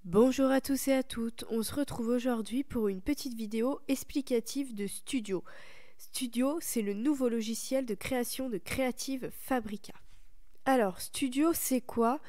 Bonjour à tous et à toutes, on se retrouve aujourd'hui pour une petite vidéo explicative de Studio. Studio, c'est le nouveau logiciel de création de Creative Fabrica. Alors, Studio, c'est quoi?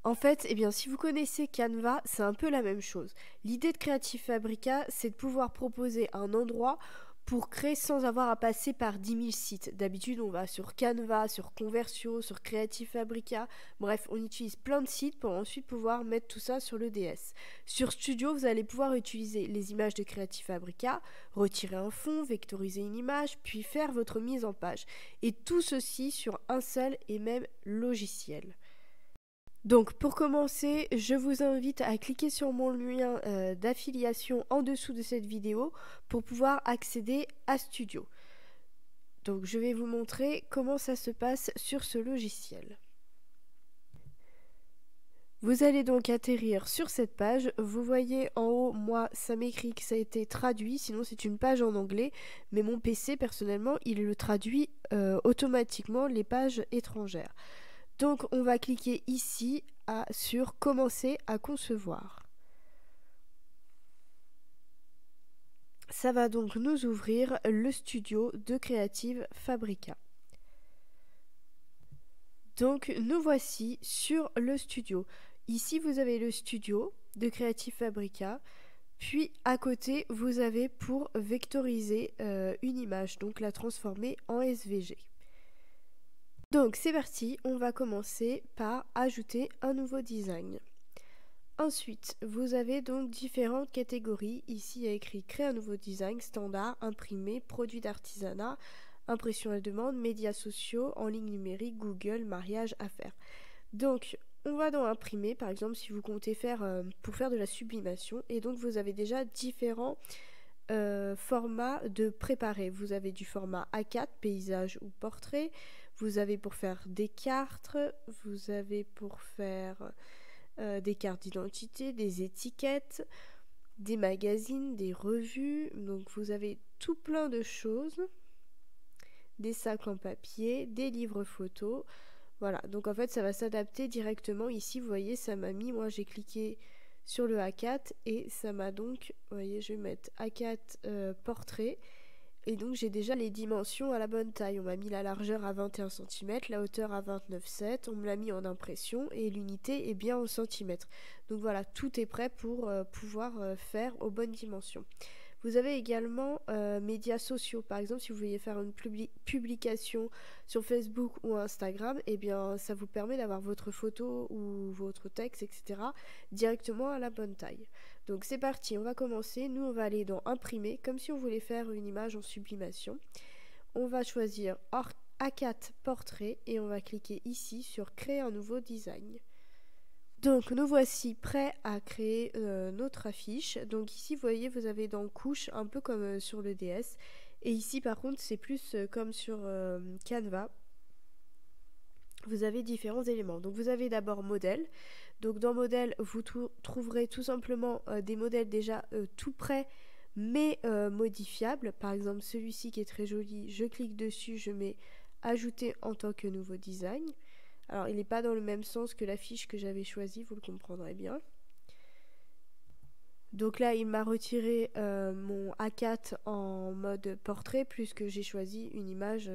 En fait, si vous connaissez Canva, c'est un peu la même chose. L'idée de Creative Fabrica, c'est de pouvoir proposer un endroit pour créer sans avoir à passer par 10 000 sites. D'habitude, on va sur Canva, sur Conversio, sur Creative Fabrica. Bref, on utilise plein de sites pour ensuite pouvoir mettre tout ça sur le DS. Sur Studio, vous allez pouvoir utiliser les images de Creative Fabrica, retirer un fond, vectoriser une image, puis faire votre mise en page. Et tout ceci sur un seul et même logiciel. Donc pour commencer, je vous invite à cliquer sur mon lien d'affiliation en dessous de cette vidéo pour pouvoir accéder à Studio. Donc je vais vous montrer comment ça se passe sur ce logiciel. Vous allez donc atterrir sur cette page. Vous voyez en haut, moi, ça m'écrit que ça a été traduit, sinon c'est une page en anglais. Mais mon PC, personnellement, il le traduit automatiquement les pages étrangères. Donc on va cliquer ici sur commencer à concevoir. Ça va donc nous ouvrir le studio de Creative Fabrica. Donc nous voici sur le studio. Ici vous avez le studio de Creative Fabrica. Puis à côté vous avez pour vectoriser une image, donc la transformer en SVG. Donc c'est parti, on va commencer par ajouter un nouveau design. Ensuite, vous avez donc différentes catégories. Ici, il y a écrit créer un nouveau design, standard, imprimé, produit d'artisanat, impression à la demande, médias sociaux, en ligne numérique, Google, mariage, affaires. Donc, on va dans imprimer, par exemple, si vous comptez pour faire de la sublimation. Et donc, vous avez déjà différents formats de préparer. Vous avez du format A4, paysage ou portrait. Vous avez pour faire des cartes. Vous avez pour faire des cartes d'identité, des étiquettes, des magazines, des revues. Donc vous avez tout plein de choses. Des sacs en papier, des livres photos. Voilà, donc en fait ça va s'adapter directement. Ici vous voyez ça m'a mis, moi j'ai cliqué sur le A4 et ça m'a donc, vous voyez je vais mettre A4 portrait. Et donc j'ai déjà les dimensions à la bonne taille. On m'a mis la largeur à 21 cm, la hauteur à 29,7, on me l'a mis en impression et l'unité est bien en centimètres. Donc voilà, tout est prêt pour pouvoir faire aux bonnes dimensions. Vous avez également médias sociaux. Par exemple, si vous vouliez faire une publication sur Facebook ou Instagram, eh bien ça vous permet d'avoir votre photo ou votre texte, etc. directement à la bonne taille. Donc c'est parti, on va commencer. Nous, on va aller dans imprimer, comme si on voulait faire une image en sublimation. On va choisir A4 portrait et on va cliquer ici sur créer un nouveau design. Donc nous voici prêts à créer notre affiche. Donc ici, vous voyez, vous avez dans couche, un peu comme sur le DS. Et ici, par contre, c'est plus comme sur Canva. Vous avez différents éléments. Donc vous avez d'abord modèle. Donc dans modèle, vous trouverez tout simplement des modèles déjà tout prêts mais modifiables. Par exemple celui-ci qui est très joli, je clique dessus, je mets ajouter en tant que nouveau design. Alors il n'est pas dans le même sens que la fiche que j'avais choisie, vous le comprendrez bien. Donc là il m'a retiré mon A4 en mode portrait puisque j'ai choisi une image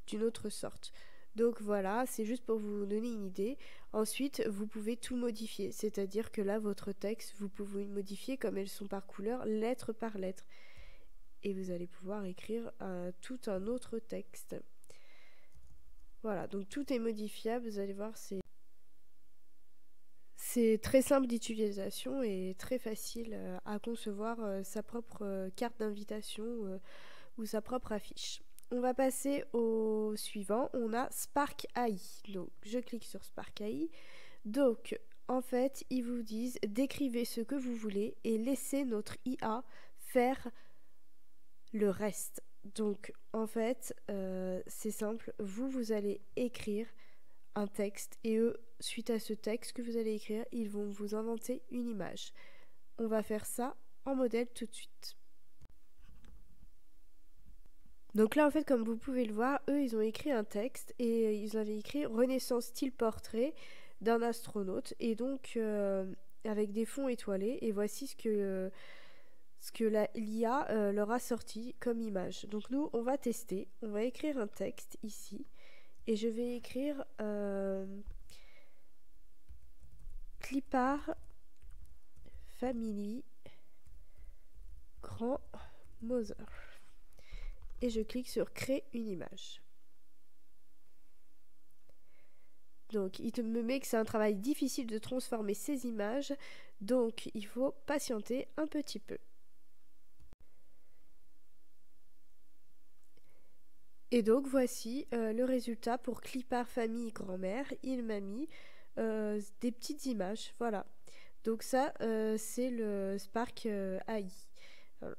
d'une autre sorte. Donc voilà, c'est juste pour vous donner une idée. Ensuite, vous pouvez tout modifier, c'est-à-dire que là, votre texte, vous pouvez le modifier comme elles sont par couleur, lettre par lettre. Et vous allez pouvoir écrire tout un autre texte. Voilà, donc tout est modifiable, vous allez voir, c'est très simple d'utilisation et très facile à concevoir sa propre carte d'invitation ou sa propre affiche. On va passer au suivant, on a Spark AI. Donc je clique sur Spark AI. Donc en fait, ils vous disent décrivez ce que vous voulez et laissez notre IA faire le reste. Donc en fait, c'est simple, vous allez écrire un texte et eux, suite à ce texte que vous allez écrire, ils vont vous inventer une image. On va faire ça en modèle tout de suite. Donc là, en fait, comme vous pouvez le voir, eux, ils ont écrit un texte et ils avaient écrit Renaissance style portrait d'un astronaute. Et donc, avec des fonds étoilés. Et voici ce que l'IA leur a sorti comme image. Donc nous, on va tester. On va écrire un texte ici. Et je vais écrire Clipart Family Grand Mother. Et je clique sur créer une image. Donc il me met que c'est un travail difficile de transformer ces images, donc il faut patienter un petit peu. Et donc voici le résultat pour Clipart Famille Grand-mère. Il m'a mis des petites images, voilà. Donc ça c'est le Spark AI. Alors,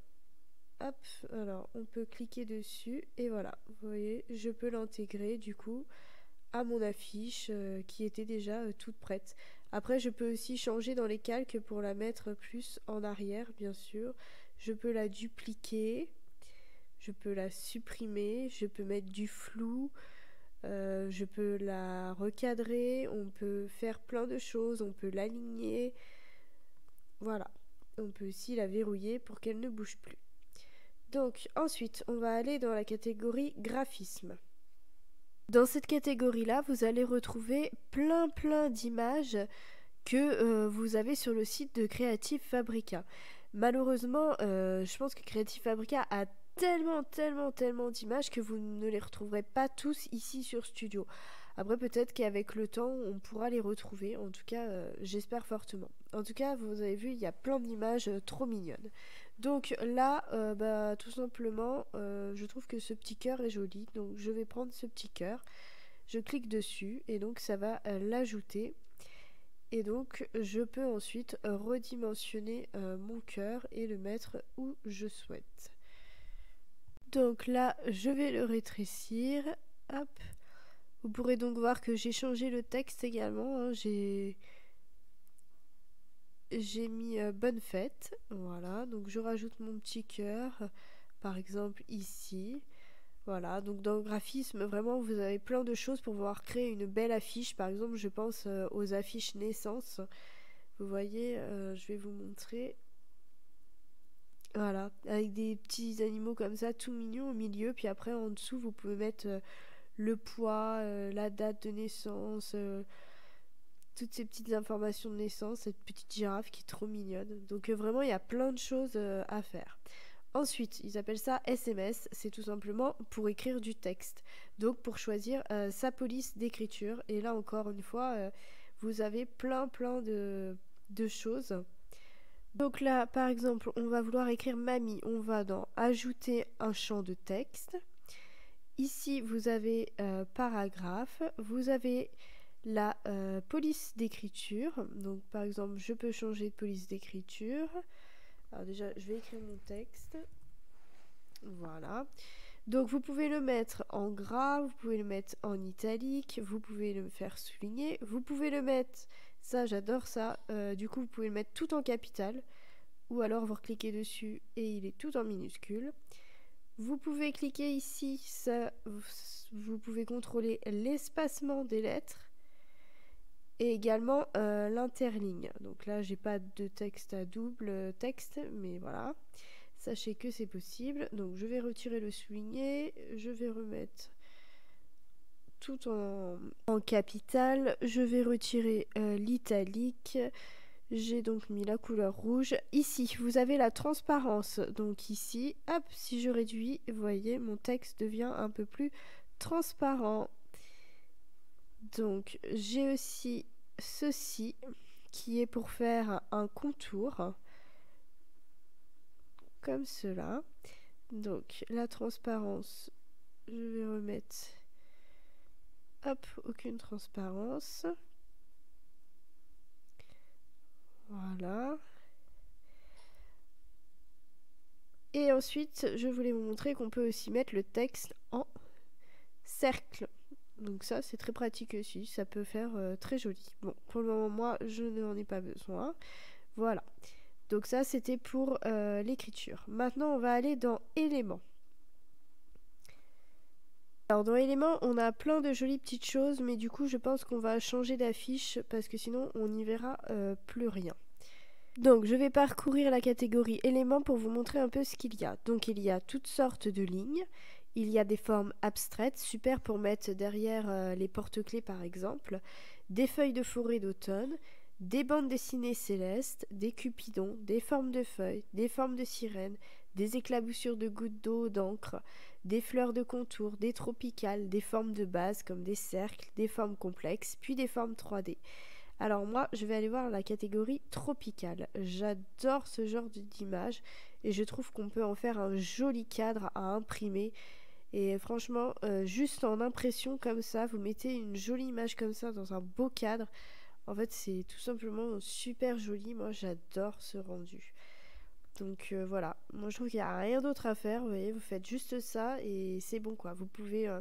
hop, alors on peut cliquer dessus et voilà, vous voyez, je peux l'intégrer du coup à mon affiche qui était déjà toute prête. Après, je peux aussi changer dans les calques pour la mettre plus en arrière, bien sûr. Je peux la dupliquer, je peux la supprimer, je peux mettre du flou, je peux la recadrer, on peut faire plein de choses, on peut l'aligner. Voilà, on peut aussi la verrouiller pour qu'elle ne bouge plus. Donc ensuite, on va aller dans la catégorie graphisme. Dans cette catégorie-là, vous allez retrouver plein d'images que vous avez sur le site de Creative Fabrica. Malheureusement, je pense que Creative Fabrica a tellement d'images que vous ne les retrouverez pas tous ici sur Studio. Après, peut-être qu'avec le temps, on pourra les retrouver. En tout cas, j'espère fortement. En tout cas, vous avez vu, il y a plein d'images trop mignonnes. Donc là, tout simplement, je trouve que ce petit cœur est joli. Donc je vais prendre ce petit cœur. Je clique dessus et donc ça va l'ajouter. Et donc je peux ensuite redimensionner mon cœur et le mettre où je souhaite. Donc là, je vais le rétrécir. Hop. Vous pourrez donc voir que j'ai changé le texte également. Hein. J'ai mis bonne fête. Voilà, donc je rajoute mon petit cœur, par exemple ici. Voilà, donc dans le graphisme, vraiment, vous avez plein de choses pour pouvoir créer une belle affiche. Par exemple, je pense aux affiches naissance. Vous voyez, je vais vous montrer. Voilà, avec des petits animaux comme ça, tout mignons au milieu. Puis après, en dessous, vous pouvez mettre le poids, la date de naissance, toutes ces petites informations de naissance, cette petite girafe qui est trop mignonne. Donc vraiment, il y a plein de choses à faire. Ensuite, ils appellent ça SMS, c'est tout simplement pour écrire du texte. Donc pour choisir sa police d'écriture. Et là encore une fois, vous avez plein de choses. Donc là, par exemple, on va vouloir écrire mamie. On va dans ajouter un champ de texte. Ici, vous avez paragraphe. Vous avez la police d'écriture. Donc par exemple, je peux changer de police d'écriture. Alors déjà, je vais écrire mon texte. Voilà. Donc vous pouvez le mettre en gras, vous pouvez le mettre en italique, vous pouvez le faire souligner, vous pouvez le mettre, ça j'adore ça, du coup vous pouvez le mettre tout en capital, ou alors vous cliquez dessus et il est tout en minuscule. Vous pouvez cliquer ici, ça, vous pouvez contrôler l'espacement des lettres et également l'interligne. Donc là j'ai pas de texte à double texte, mais voilà. Sachez que c'est possible. Donc je vais retirer le souligné, je vais remettre tout en capital, je vais retirer l'italique. J'ai donc mis la couleur rouge. Ici, vous avez la transparence. Donc ici, hop, si je réduis, vous voyez, mon texte devient un peu plus transparent. Donc j'ai aussi ceci qui est pour faire un contour. Comme cela. Donc la transparence, je vais remettre, hop, aucune transparence. Voilà. Et ensuite, je voulais vous montrer qu'on peut aussi mettre le texte en cercle. Donc ça, c'est très pratique aussi. Ça peut faire très joli. Bon, pour le moment, moi, je n'en ai pas besoin. Voilà. Donc ça, c'était pour l'écriture. Maintenant, on va aller dans éléments. Alors dans éléments, on a plein de jolies petites choses, mais du coup, je pense qu'on va changer d'affiche parce que sinon, on n'y verra plus rien. Donc je vais parcourir la catégorie éléments pour vous montrer un peu ce qu'il y a. Donc il y a toutes sortes de lignes, il y a des formes abstraites, super pour mettre derrière les porte-clés par exemple, des feuilles de forêt d'automne, des bandes dessinées célestes, des cupidons, des formes de feuilles, des formes de sirènes, des éclaboussures de gouttes d'eau, d'encre, des fleurs de contour, des tropicales, des formes de base comme des cercles, des formes complexes, puis des formes 3D. Alors moi, je vais aller voir la catégorie tropicale. J'adore ce genre d'image et je trouve qu'on peut en faire un joli cadre à imprimer. Et franchement, juste en impression comme ça, vous mettez une jolie image comme ça dans un beau cadre. En fait, c'est tout simplement super joli. Moi, j'adore ce rendu. Donc voilà, moi je trouve qu'il n'y a rien d'autre à faire. Vous voyez, vous faites juste ça et c'est bon quoi. Vous pouvez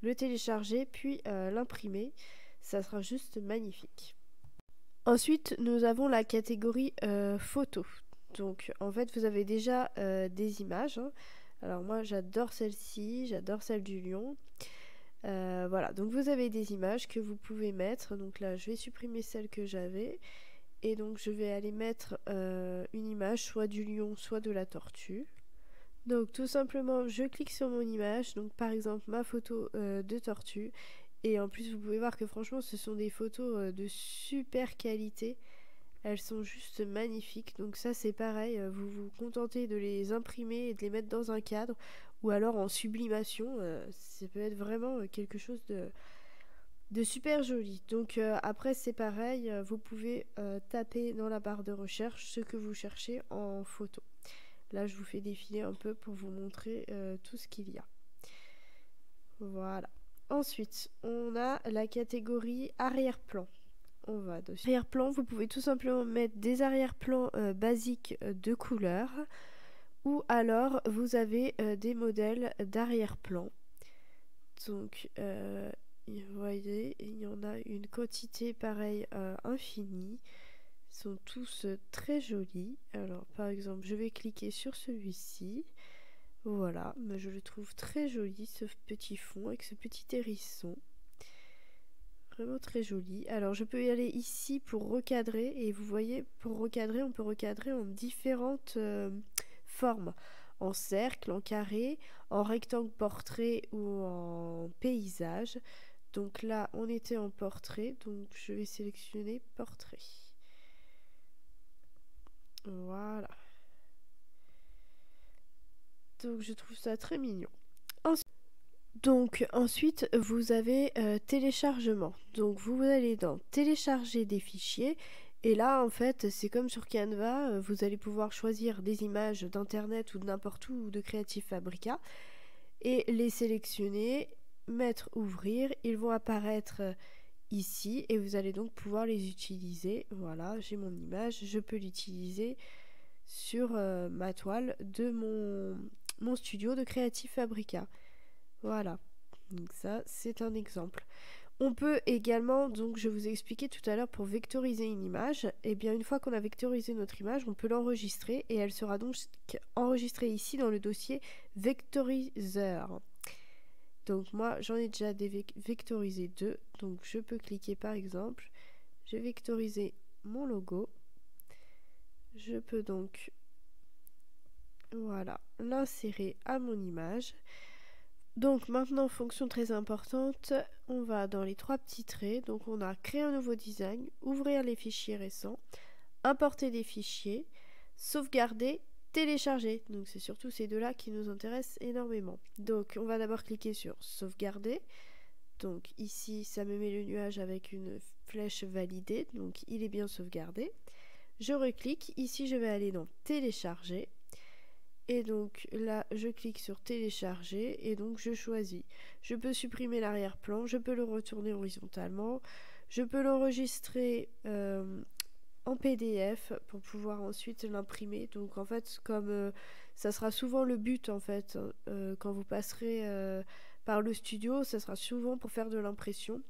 le télécharger puis l'imprimer. Ça sera juste magnifique. Ensuite, nous avons la catégorie photo. Donc, en fait, vous avez déjà des images. Hein. Alors, moi, j'adore celle-ci, j'adore celle du lion. Voilà, donc vous avez des images que vous pouvez mettre. Donc là, je vais supprimer celle que j'avais. Et donc, je vais aller mettre une image, soit du lion, soit de la tortue. Donc, tout simplement, je clique sur mon image. Donc, par exemple, ma photo de tortue. Et en plus, vous pouvez voir que franchement, ce sont des photos de super qualité. Elles sont juste magnifiques. Donc ça, c'est pareil. Vous vous contentez de les imprimer et de les mettre dans un cadre. Ou alors en sublimation. Ça peut être vraiment quelque chose de super joli. Donc après, c'est pareil. Vous pouvez taper dans la barre de recherche ce que vous cherchez en photo. Là, je vous fais défiler un peu pour vous montrer tout ce qu'il y a. Voilà. Ensuite, on a la catégorie arrière-plan. On va dessus. Arrière-plan, vous pouvez tout simplement mettre des arrière-plans basiques de couleur ou alors vous avez des modèles d'arrière-plan. Donc, vous voyez, il y en a une quantité pareille infinie. Ils sont tous très jolis. Alors, par exemple, je vais cliquer sur celui-ci. Voilà, mais je le trouve très joli, ce petit fond avec ce petit hérisson. Vraiment très joli. Alors je peux y aller ici pour recadrer. Et vous voyez, pour recadrer, on peut recadrer en différentes formes. En cercle, en carré, en rectangle portrait ou en paysage. Donc là, on était en portrait. Donc je vais sélectionner portrait. Voilà. Donc je trouve ça très mignon. Ensuite, vous avez téléchargement. Donc vous allez dans télécharger des fichiers. Et là, en fait, c'est comme sur Canva, vous allez pouvoir choisir des images d'internet ou de n'importe où ou de Creative Fabrica et les sélectionner, mettre ouvrir. Ils vont apparaître ici et vous allez donc pouvoir les utiliser. Voilà, j'ai mon image, je peux l'utiliser sur ma toile de mon studio de Creative Fabrica. Voilà, donc ça c'est un exemple. On peut également, donc je vous ai expliqué tout à l'heure pour vectoriser une image, et bien une fois qu'on a vectorisé notre image, on peut l'enregistrer et elle sera donc enregistrée ici dans le dossier vectoriseur. Donc moi j'en ai déjà vectorisé deux, donc je peux cliquer par exemple, j'ai vectorisé mon logo, je peux donc voilà l'insérer à mon image. Donc maintenant, fonction très importante, on va dans les trois petits traits. Donc on a créer un nouveau design, ouvrir les fichiers récents, importer des fichiers, sauvegarder, télécharger. Donc c'est surtout ces deux-là qui nous intéressent énormément. Donc on va d'abord cliquer sur sauvegarder. Donc ici, ça me met le nuage avec une flèche validée. Donc il est bien sauvegardé. Je reclique. Ici, je vais aller dans télécharger. Et donc là, je clique sur télécharger et donc je choisis. Je peux supprimer l'arrière-plan, je peux le retourner horizontalement, je peux l'enregistrer en PDF pour pouvoir ensuite l'imprimer. Donc en fait, comme ça sera souvent le but en fait, quand vous passerez par le studio, ça sera souvent pour faire de l'impression.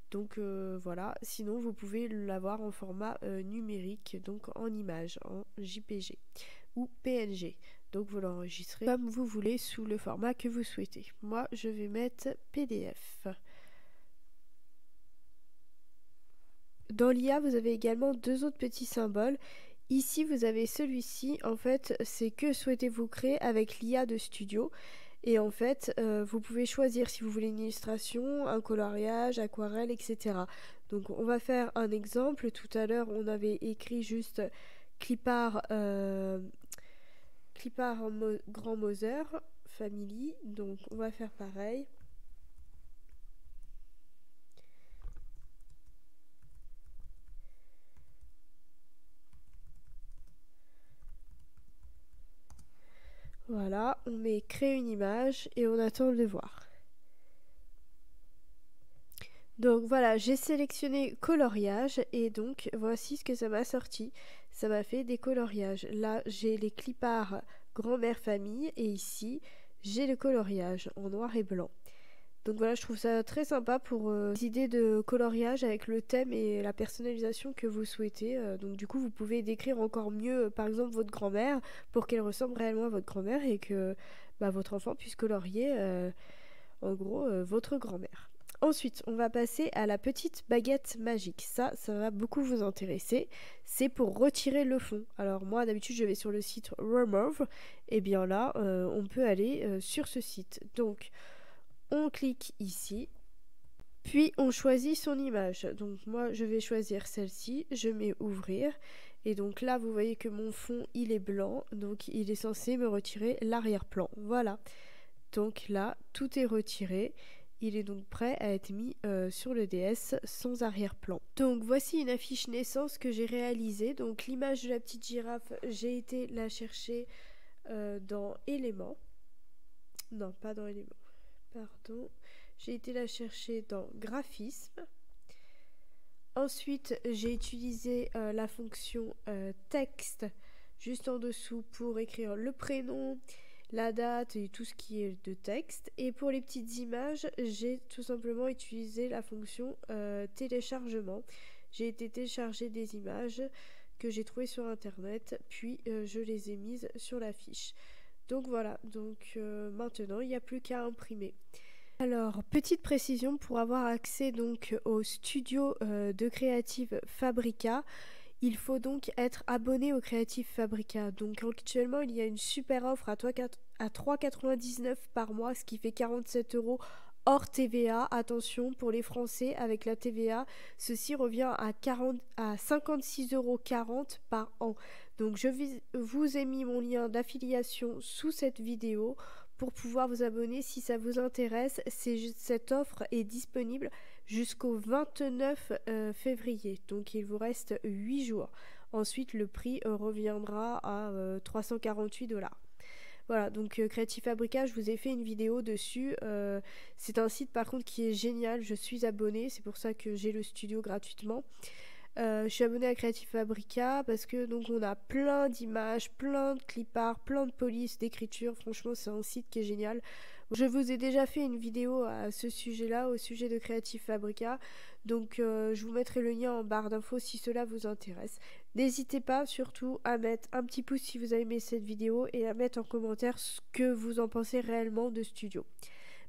Donc voilà, sinon vous pouvez l'avoir en format numérique, donc en image, en JPG ou PNG. Donc vous l'enregistrez comme vous voulez sous le format que vous souhaitez. Moi, je vais mettre PDF. Dans l'IA, vous avez également deux autres petits symboles. Ici, vous avez celui-ci. En fait, c'est que souhaitez-vous créer avec l'IA de Studio. Et en fait, vous pouvez choisir si vous voulez une illustration, un coloriage, aquarelle, etc. Donc, on va faire un exemple. Tout à l'heure, on avait écrit juste clipart, Grand Mother Family. Donc, on va faire pareil. Voilà, on met créer une image et on attend de voir. Donc voilà, j'ai sélectionné coloriage et donc voici ce que ça m'a sorti. Ça m'a fait des coloriages. Là, j'ai les cliparts grand-mère famille et ici, j'ai le coloriage en noir et blanc. Donc voilà, je trouve ça très sympa pour des idées de coloriage avec le thème et la personnalisation que vous souhaitez. Donc du coup, vous pouvez décrire encore mieux, par exemple, votre grand-mère pour qu'elle ressemble réellement à votre grand-mère et que votre enfant puisse colorier, en gros, votre grand-mère. Ensuite, on va passer à la petite baguette magique. Ça va beaucoup vous intéresser. C'est pour retirer le fond. Alors moi, d'habitude, je vais sur le site Remove. Et bien là, on peut aller sur ce site. Donc, on clique ici. Puis, on choisit son image. Donc moi, je vais choisir celle-ci. Je mets ouvrir. Et donc là, vous voyez que mon fond, il est blanc. Donc, il est censé me retirer l'arrière-plan. Voilà. Donc là, tout est retiré. Il est donc prêt à être mis sur le DS sans arrière-plan. Donc voici une affiche naissance que j'ai réalisée. Donc l'image de la petite girafe, j'ai été la chercher dans éléments. Non, pas dans éléments. Pardon. J'ai été la chercher dans graphisme. Ensuite, j'ai utilisé la fonction texte juste en dessous pour écrire le prénom, la date et tout ce qui est de texte. Et pour les petites images, j'ai tout simplement utilisé la fonction téléchargement. J'ai été télécharger des images que j'ai trouvées sur internet, puis je les ai mises sur la fiche. Donc voilà, donc maintenant il n'y a plus qu'à imprimer. Alors, petite précision, pour avoir accès donc au studio de Creative Fabrica, il faut donc être abonné au Creative Fabrica. Donc actuellement, il y a une super offre à 3,99 € par mois, ce qui fait 47 € hors TVA. Attention, pour les Français, avec la TVA, ceci revient à 56,40 € par an. Donc je vous ai mis mon lien d'affiliation sous cette vidéo pour pouvoir vous abonner si ça vous intéresse. Cette offre est disponible jusqu'au 29 février. Donc il vous reste 8 jours. Ensuite, le prix reviendra à 348 $. Voilà, donc Creative Fabrica, je vous ai fait une vidéo dessus. C'est un site par contre qui est génial. Je suis abonnée, c'est pour ça que j'ai le studio gratuitement. Je suis abonnée à Creative Fabrica parce que donc on a plein d'images, plein de cliparts, plein de polices, d'écriture. Franchement, c'est un site qui est génial. Je vous ai déjà fait une vidéo à ce sujet-là, au sujet de Creative Fabrica. Donc je vous mettrai le lien en barre d'infos si cela vous intéresse. N'hésitez pas surtout à mettre un petit pouce si vous avez aimé cette vidéo et à mettre en commentaire ce que vous en pensez réellement de Studio.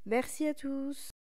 Merci à tous!